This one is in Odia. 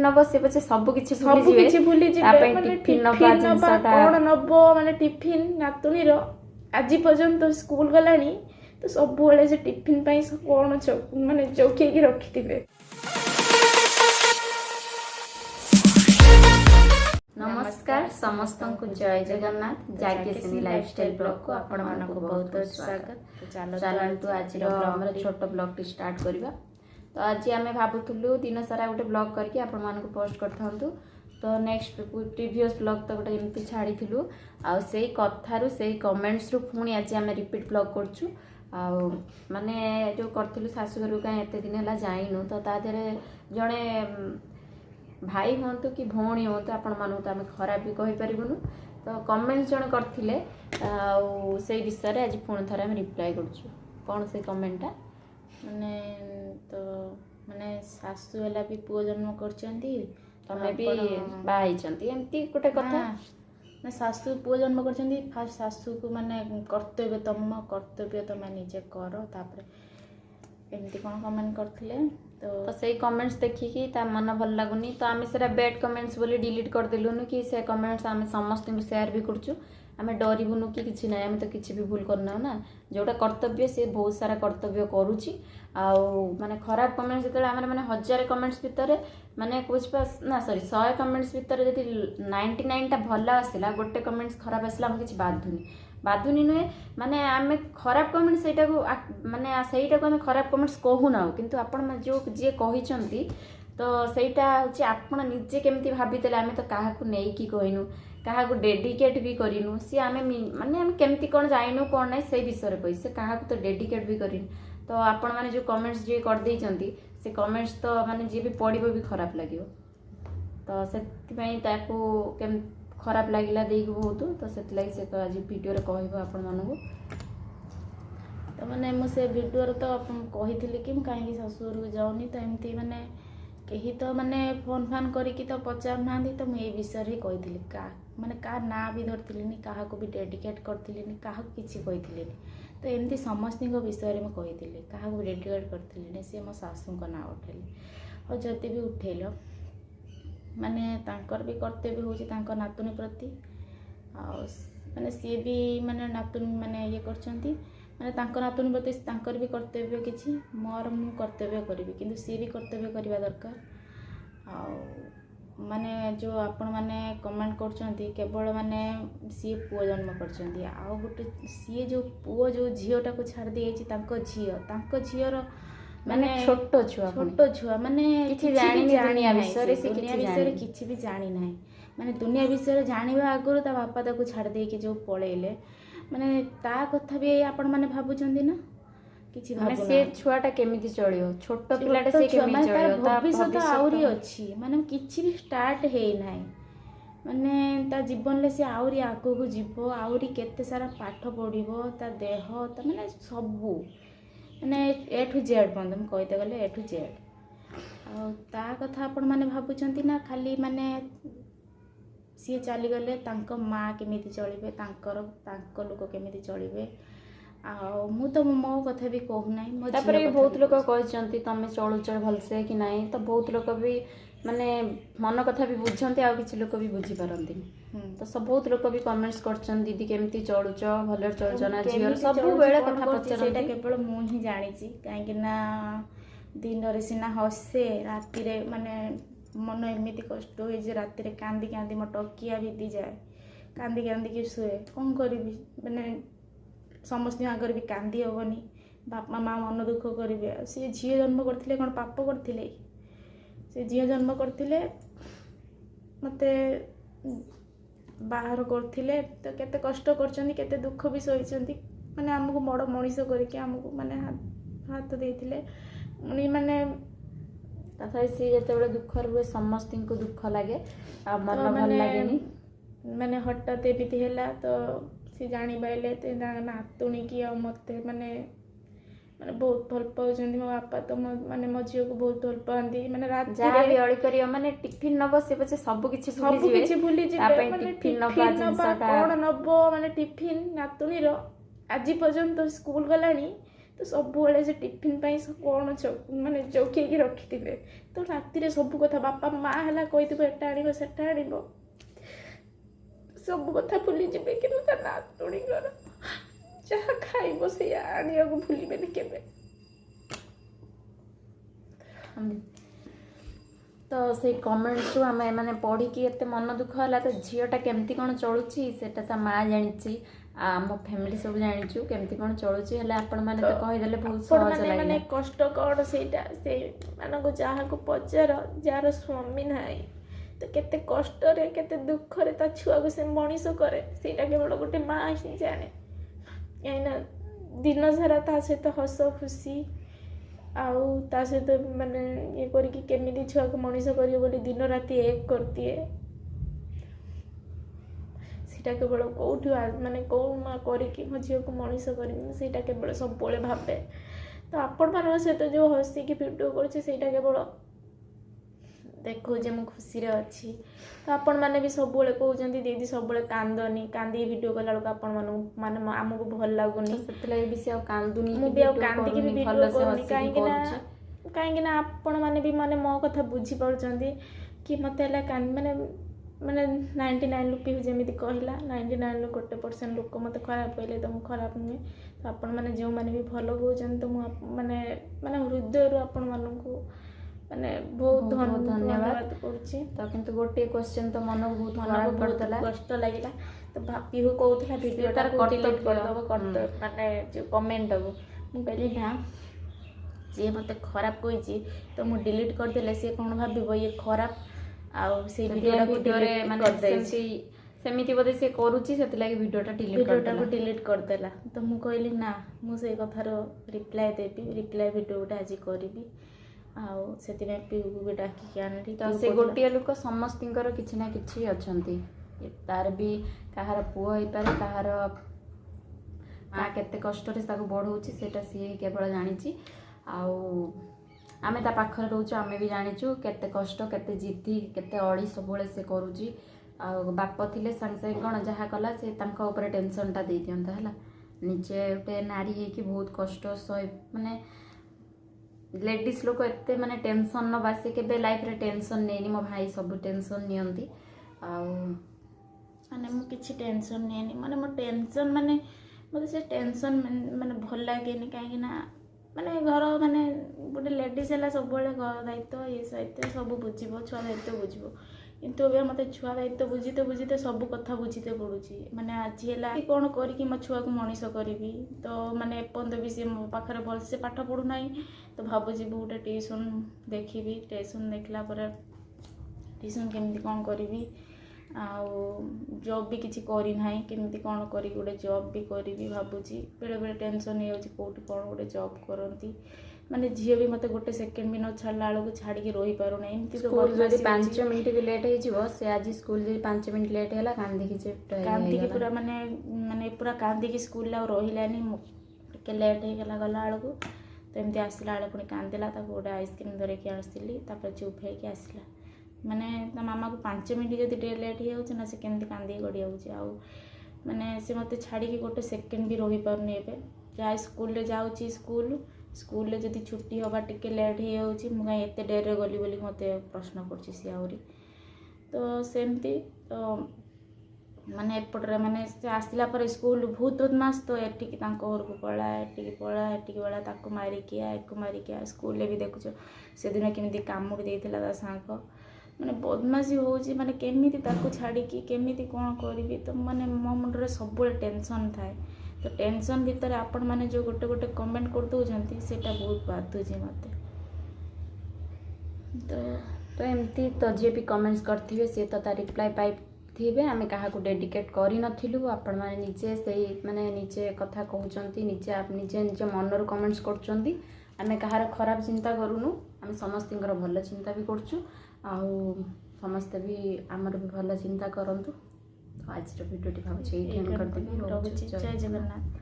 नब से पछे सब किछि भूली जिवे माने टिफिन नबा कोन नबो माने टिफिन नातुनी रो आज पर्यंत स्कूल गलानी तो सब बेले से टिफिन पाई कोन माने चौकी की रखिथिबे। नमस्कार समस्त को जय जगन्नाथ जाग्यसिनी लाइफस्टाइल ब्लॉग को आपण मानक बहुत बहुत स्वागत। चलतु आज हमर छोट ब्लॉग टी स्टार्ट करबा। तो आज आम भावुलु दिन सारा गोटे ब्लॉग करके आपण मानक पोस्ट करथांतु। तो नेक्स्ट प्रीवियस ब्लॉग तो गोटे एमती छाड़ी थिलु आ सेही कथारु सेही कमेंट्स रु पुणी आज आम रिपीट ब्लॉग करछु। आ माने जो करथिलु सासुघर का एते दिन हला जाइनु तो ता देरे जणे भाई हूँ कि भौणी हूँ आपण मानू तो आम खराब भी कही पारिबुनु। तो कमेंट्स जन करथिले से विषय रे आज पुणी थरे आम रिप्लाई करछु। कौन से कमेंटा माने तो माने सासु वाला भी पुओ जन्म करचंती तमे भी बाई चंती एमती गोटे कथा ना सासु पुओ जन्म करचंती। फास्ट सासु को माने कर्तव्य तम कर्तव्य तमे निजे करो तापर एमती कोन कमेंट करथिले। तो सही कमेंट्स देखिकी ता मन भल लागुनी तो आम से बैड कमेंट्स बोली डिलीट कर देलुनु कि से कमेंट्स आम समस्त शेयर भी करछु। आम डरबुनु कि किछि नै आम तो किछि भी भूल करना ना जोटा कर्तव्य से बहुत सारा कर्तव्य करूची। आउ माने खराब कमेंट्स जते आम माने 1000 कमेंट्स भितर माने कुछ ना सॉरी 100 कमेंट्स भितर जति 99 टा भल आसिला गोटे कमेंट्स खराब आसिला हम किछि बाधुनी नुहे माने आम खराब कमेंट सेटा को माने सेटा को आम खराब कमेंट्स कहूना किंतु आपण जो जे कहिसंती तो सेटा होची आपण निजे केमती भाबितले आम तो काहाकू नेई की कहिनु काहाकू डेडिकेट भी करिनु सी आम माने आम केमती कोन जाइनु कोन नै से विषय रे कहि से काहाकू तो डेडिकेट भी करिनु। तो आपण माने जो कमेंट्स जे कर देइचंती से कमेंट्स तो माने जे भी पढिबो भी खराब लागियो तो सेति पई ताको केम खराब लागिला देई बहुत तो सेति लागि से आज वीडियो रे कहबो आपण मानू। तो माने मो से वीडियो रे तो अपन कहिथिली कि काहे ससुर को जाउनी तो एमती माने केही तो माने फोन फान करिकी तो पचार नांदी तो मैं ए विषय रे कहिथिली का माने का ना भी धरथिलिनी काहा को भी डेडिकेट करथिलिनी काहा किछि कहिथिलिनी तो एमती समस्त विषय रे मैं कहिथिली काहा को डेडिकेट करथिलिनी से मो सासू को ना उठेली और जति भी उठेलो माने तांकर भी कर्तव्य होची तांकर नातुनी प्रति आ माने सी भी माने नातुनी माने ये करचंती माने तांकर नातुनी प्रति तांकर भी कर्तव्य किछि मोर मु कर्तव्य करिवि किंतु सी भी कर्तव्य करबा दरकार। आ माने जो आपण माने कमेंट करचंती केवल माने सी पुओ जन्म करचंती आ गोटे सी जो पुओ जो झियोटा को छाड़ देछि तांको झियोर माने छोटो छुआ माने किछि जानि दुनिया विषय से किछि भी जानि नाही माने दुनिया विषय जानिबा आगरो ता बापा ताको छाड़ दे कि जो पळेले माने ता कथा भी आपण माने भाबुचंदी ना किछि भाबु माने से छुआटा केमिति चलियो छोटो पिलाटा से केमिति चलियो ता भविष्य आउरी अछि माने किछि भी स्टार्ट हेई नाही माने ता जीवन ले से आउरी आगो को जीवो आउरी केते सारा पाठ पढिबो ता देह ता माने सबु माने ए टू जेड बंदम कहते गले ए टू जेड आ ता कथा आपण माने भाबुचंती ना खाली माने सी चली गले तांको माँ केमिति चलिबे तांको लोक केमिति चलिबे आ मु तो मो कथा भी कहू नाही मो तापर बहुत लोक कहचंती तमे चलुच भलसे कि नाही तो बहुत लोक भी माने मन कथा भी बुझंती आ किछि लोक भी बुझी पारंती तो सब बहुत लोक भी कमेंट्स करचन दीदी केमिति चलुच भले चलुच ना जियर सब बेले कथा पचरंती सेटा केवल मु ही जानि छी काहे कि ना दिन रे सिना हसे राती रे माने मन एमती कष्ट हो जे राती रे कांदी कांदी मो टकिया बीती जाए कांदी कांदी के सुए कौन करी माने समस्त आगर भी कांदी हेनी बापा माँ मन दुख करेंगे सी झी जन्म करते कौन पाप करते से झी जन्म करते मत बाहर करते तो केते कष्ट कर दुख भी सही माने आमको बड़ मनीष करके आमको माने हाथ देते माने तथा सी जते दुख रुए समस्त को दुख लगे आ मन भल लागेनी माने हठात एमती है तो सी जानी पाइले तो नातुणी की आ मत माने माने बहुत भल पाउछंदी मो बापा तो माने मो झियो को बहुत भल पांदी माने रात जा भी अळी करियो माने टिफिन न बसे पछे सब किछि भूली जिवे माने टिफिन न कोन नबो माने टिफिन नातुणी रो आज पर्यंत स्कूल गलानी ତ ସବୁବେଳେ ସେ ଟିଫିନ୍ ପାଇଁ କ'ଣ ମାନେ ଜଗେଇକି ରଖିଥିବେ। ତ ରାତିରେ ସବୁ କଥା ବାପା ମା ହେଲା କହିଥିବ ଏଟା ଆଣିବ ସେଟା ଆଣିବ, ସବୁ କଥା ଭୁଲିଯିବେ, କିନ୍ତୁ ତା ନାତୁଣୀଙ୍କର ଯାହା ଖାଇବ ସେଇଆ ଆଣିବାକୁ ଭୁଲିବେନି କେବେ। ତ ସେଇ କମେଣ୍ଟରୁ ଆମେ ମାନେ ପଢ଼ିକି ଏତେ ମନ ଦୁଃଖ ହେଲା। ତ ଝିଅଟା କେମିତି କ'ଣ ଚଳୁଛି ସେଇଟା ତା ମା ଜାଣିଛି, ଆମ ଫ୍ୟାମିଲି ସବୁ ଜାଣିଛୁ କେମିତି କ'ଣ ଚଳୁଛି। ହେଲେ ଆପଣମାନେ ତ କହିଦେଲେ ବହୁତ ସହଜ ମାନେ ଲାଗିଲା। କଷ୍ଟ କ'ଣ ସେଇଟା ସେଇମାନଙ୍କୁ ଯାହାକୁ ପଚାର ଯାହାର ସ୍ୱାମୀ ନାହିଁ ତ କେତେ କଷ୍ଟରେ କେତେ ଦୁଃଖରେ ତା ଛୁଆକୁ ସେ ମଣିଷ କରେ, ସେଇଟା କେବଳ ଗୋଟେ ମା ହିଁ ଜାଣେ। କାହିଁକିନା ଦିନ ସାରା ତା ସହିତ ହସ ଖୁସି ଆଉ ତା ସହିତ ମାନେ ଇଏ କରିକି କେମିତି ଛୁଆକୁ ମଣିଷ କରିବ ବୋଲି ଦିନ ରାତି ଏକ କରିଦିଏ। ସେଇଟା କେବଳ କେଉଁଠୁ ମାନେ କେଉଁ ମା କରିକି ମୋ ଝିଅକୁ ମଣିଷ କରିବି ସେଇଟା କେବଳ ସବୁବେଳେ ଭାବେ। ତ ଆପଣମାନଙ୍କ ସହିତ ଯେଉଁ ହସିକି ଭିଡ଼ିଓ କରୁଛି ସେଇଟା କେବଳ ଦେଖାଉଛି ମୁଁ ଖୁସିରେ ଅଛି। ତ ଆପଣମାନେ ବି ସବୁବେଳେ କହୁଛନ୍ତି ଦିଦି ସବୁବେଳେ କାନ୍ଦନି, କାନ୍ଦିକି ଭିଡ଼ିଓ କଲାବେଳକୁ ଆପଣମାନଙ୍କୁ ମାନେ ଆମକୁ ଭଲ ଲାଗୁନି। ସେଥିଲାଗି ବି ସେ ଆଉ କାନ୍ଦୁନି, ମୁଁ ବି ଆଉ କାନ୍ଦିକି ବି ଭିଡ଼ିଓ କରୁନି। କାହିଁକି ନା ଆପଣମାନେ ବି ମାନେ ମୋ କଥା ବୁଝିପାରୁଛନ୍ତି କି ମୋତେ ହେଲା ମାନେ 99 ପିହୁ ଯେମିତି କହିଲା 99ରୁ 1% ଲୋକ ମୋତେ ଖରାପ କହିଲେ ତ ମୁଁ ଖରାପ ନୁହେଁ। ତ ଆପଣମାନେ ଯେଉଁମାନେ ବି ଭଲ କହୁଛନ୍ତି ତ ମୁଁ ମାନେ ହୃଦୟରୁ ଆପଣମାନଙ୍କୁ ମାନେ ବହୁତ ଧନ୍ୟବାଦ କରୁଛି। ତ କିନ୍ତୁ ଗୋଟିଏ କ୍ୱେଶ୍ଚନ୍ ତ ମନକୁ ବହୁତ ଖରାପ କରିଦେଲା, କଷ୍ଟ ଲାଗିଲା। ତ ପିହୁ କହୁଥିଲା ଭିଡ଼ିଓଟାକୁ ଡିଲିଟ୍ କରିଦେବ ମାନେ ଯେଉଁ କମେଣ୍ଟଟାକୁ। ମୁଁ କହିଲି ନା, ଯିଏ ମୋତେ ଖରାପ କହିଛି ତ ମୁଁ ଡିଲିଟ୍ କରିଦେଲେ ସିଏ କ'ଣ ଭାବିବ ଇଏ ଖରାପ, ଆଉ ସେଇ ଭିଡ଼ିଓଟାକୁ ମାନେ ସେମିତି ବୋଧେ ସେ କରୁଛି, ସେଥିଲାଗି ଭିଡ଼ିଓଟାକୁ ଡିଲିଟ୍ କରିଦେଲା। ତ ମୁଁ କହିଲି ନା, ମୁଁ ସେଇ କଥାର ରିପ୍ଲାଏ ଦେବି, ରିପ୍ଲାଏ ଭିଡ଼ିଓ ଗୋଟେ ଆଜି କରିବି। ଆଉ ସେଥିପାଇଁ ପିହୁକୁ ବି ଡାକିକି ଆଣିଲି। ତ ସେ ଗୋଟିଏ ଲୋକ ସମସ୍ତଙ୍କର କିଛି ନା କିଛି ଅଛନ୍ତି, ତାର ବି କାହାର ପୁଅ ହେଇପାରେ, କାହାର ମା କେତେ କଷ୍ଟରେ ତାକୁ ବଢ଼ଉଛି ସେଇଟା ସିଏ କେବଳ ଜାଣିଛି। ଆଉ ଆମେ ତା ପାଖରେ ରହୁଛୁ, ଆମେ ବି ଜାଣିଛୁ କେତେ କଷ୍ଟ, କେତେ ଜିଦ୍ଦି, କେତେ ଅଳି ସବୁବେଳେ ସେ କରୁଛି। ଆଉ ବାପ ଥିଲେ ସାଙ୍ଗେ ସାଙ୍ଗେ କ'ଣ ଯାହା କଲା ସେ ତାଙ୍କ ଉପରେ ଟେନସନ୍ଟା ଦେଇଦିଅନ୍ତା ହେଲା। ନିଜେ ଗୋଟେ ନାରୀ ହେଇକି ବହୁତ କଷ୍ଟ ସହି ମାନେ ଲେଡ଼ିଜ୍ ଲୋକ ଏତେ ମାନେ ଟେନସନ୍ ନେବା, ସେ କେବେ ଲାଇଫ୍ରେ ଟେନସନ୍ ନେଇନି। ମୋ ଭାଇ ସବୁ ଟେନସନ୍ ନିଅନ୍ତି, ଆଉ ମାନେ ମୁଁ କିଛି ଟେନସନ୍ ନିଏନି। ମାନେ ମୋ ଟେନସନ୍ ମାନେ ମୋତେ ସେ ଟେନସନ୍ ମାନେ ଭଲ ଲାଗେନି। କାହିଁକି ନା ମାନେ ଘର ମାନେ ଗୋଟେ ଲେଡ଼ିଜ୍ ହେଲା ସବୁବେଳେ ଘର ଦାୟିତ୍ୱ ଇଏ ଦାୟିତ୍ୱ ସବୁ ବୁଝିବ, ଛୁଆ ଦାୟିତ୍ୱ ବୁଝିବ। କିନ୍ତୁ ଏବେ ମୋତେ ଛୁଆ ଦାୟିତ୍ୱ ବୁଝିତେ ସବୁ କଥା ବୁଝିତେ ପଡ଼ୁଛି। ମାନେ ଆଜି ହେଲା କ'ଣ କରିକି ମୋ ଛୁଆକୁ ମଣିଷ କରିବି, ତ ମାନେ ଏପର୍ଯ୍ୟନ୍ତ ବି ସେ ମୋ ପାଖରେ ଭଲସେ ପାଠ ପଢ଼ୁନାହିଁ। ତ ଭାବୁଛି ଗୋଟେ ଟ୍ୟୁସନ୍ ଦେଖିବି, ଟ୍ୟୁସନ୍ ଦେଖିଲା ପରେ ଟ୍ୟୁସନ୍ କେମିତି କ'ଣ କରିବି, ଆଉ ଜବ୍ ବି କିଛି କରିନାହିଁ, କେମିତି କ'ଣ କରିକି ଗୋଟେ ଜବ୍ ବି କରିବି ଭାବୁଛି। ବେଳେବେଳେ ଟେନସନ୍ ହେଇଯାଉଛି କେଉଁଠି କ'ଣ ଗୋଟେ ଜବ୍ କରନ୍ତି। ମାନେ ଝିଅ ବି ମୋତେ ଗୋଟେ ସେକେଣ୍ଡ ବି ନ ଛାଡ଼ିଲା ବେଳକୁ ଛାଡ଼ିକି ରହିପାରୁନାହିଁ। ଏମିତି ତ ଯଦି 5 ମିନିଟ୍ ବି ଲେଟ୍ ହେଇଯିବ, ସେ ଆଜି ସ୍କୁଲ ଯଦି 5 ମିନିଟ୍ ଲେଟ୍ ହେଲା କାନ୍ଦିକି ପୁରା ମାନେ ପୁରା କାନ୍ଦିକି ସ୍କୁଲରେ ଆଉ ରହିଲାନି। ଟିକେ ଲେଟ୍ ହେଇଗଲା ଗଲା ବେଳକୁ, ତ ଏମିତି ଆସିଲା ବେଳେ ପୁଣି କାନ୍ଦିଲା। ତାକୁ ଗୋଟେ ଆଇସ୍କ୍ରିମ୍ ଧରିକି ଆସିଲି, ତାପରେ ଚୁପ୍ ହେଇକି ଆସିଲା। ମାନେ ତା ମାମାକୁ 5 ମିନିଟ୍ ଯଦି ଟିକେ ଲେଟ୍ ହେଇଯାଉଛି ନା, ସେ କେମିତି କାନ୍ଦିକି ଗଡ଼ି ଯାଉଛି। ଆଉ ମାନେ ସେ ମୋତେ ଛାଡ଼ିକି ଗୋଟେ ସେକେଣ୍ଡ ବି ରହିପାରୁନି। ଏବେ ଯାଏ ସ୍କୁଲରେ ଯାଉଛି, ସ୍କୁଲରେ ଯଦି ଛୁଟି ହେବା ଟିକେ ଲେଟ୍ ହେଇଯାଉଛି, ମୁଁ କାହିଁ ଏତେ ଡେରିରେ ଗଲି ବୋଲି ମୋତେ ପ୍ରଶ୍ନ କରୁଛି ସିଏ ଆହୁରି। ତ ସେମିତି ତ ମାନେ ଏପଟରେ ମାନେ ସେ ଆସିଲା ପରେ ସ୍କୁଲରୁ ବହୁତ ବଦମାସ, ତ ଏଠିକି ତାଙ୍କ ଘରକୁ ପଳା, ଏଠିକି ପଳା, ତାକୁ ମାରିକି ୟାକୁ ମାରିକି ସ୍କୁଲରେ ବି ଦେଖୁଛ ସେଦିନ କେମିତି କାମୁଡ଼ି ଦେଇଥିଲା ତା ସାଙ୍ଗ। ମାନେ ବଦମାସି ହେଉଛି। ମାନେ କେମିତି ତାକୁ ଛାଡ଼ିକି କେମିତି କ'ଣ କରିବି, ତ ମାନେ ମୋ ମୁଣ୍ଡରେ ସବୁବେଳେ ଟେନସନ୍ ଥାଏ। ତ ଟେନସନ୍ ଭିତରେ ଆପଣମାନେ ଯେଉଁ ଗୋଟେ କମେଣ୍ଟ କରିଦେଉଛନ୍ତି ସେଇଟା ବହୁତ ବାଧୁଛି ମୋତେ। ତ ଏମିତି ତ ଯିଏ ବି କମେଣ୍ଟସ୍ କରିଥିବେ ସିଏ ତ ତା ରିପ୍ଲାଏ ପାଇଥିବେ। ଆମେ କାହାକୁ ଡେଡିକେଟ୍ କରିନଥିଲୁ। ଆପଣମାନେ ନିଜେ ସେଇ ମାନେ ନିଜେ କଥା କହୁଛନ୍ତି, ନିଜ ମନରୁ କମେଣ୍ଟସ୍ କରୁଛନ୍ତି। ଆମେ କାହାର ଖରାପ ଚିନ୍ତା କରୁନୁ, ଆମେ ସମସ୍ତଙ୍କର ଭଲ ଚିନ୍ତା ବି କରୁଛୁ। ଆଉ ସମସ୍ତେ ବି ଆମର ବି ଭଲ ଚିନ୍ତା କରନ୍ତୁ। ତ ଆଜିର ଭିଡ଼ିଓଟି ଭାବୁଛି ଏଇଠି ଆମେ କରିଦେବି। ରହୁଛି। ଜୟ ଜଗନ୍ନାଥ।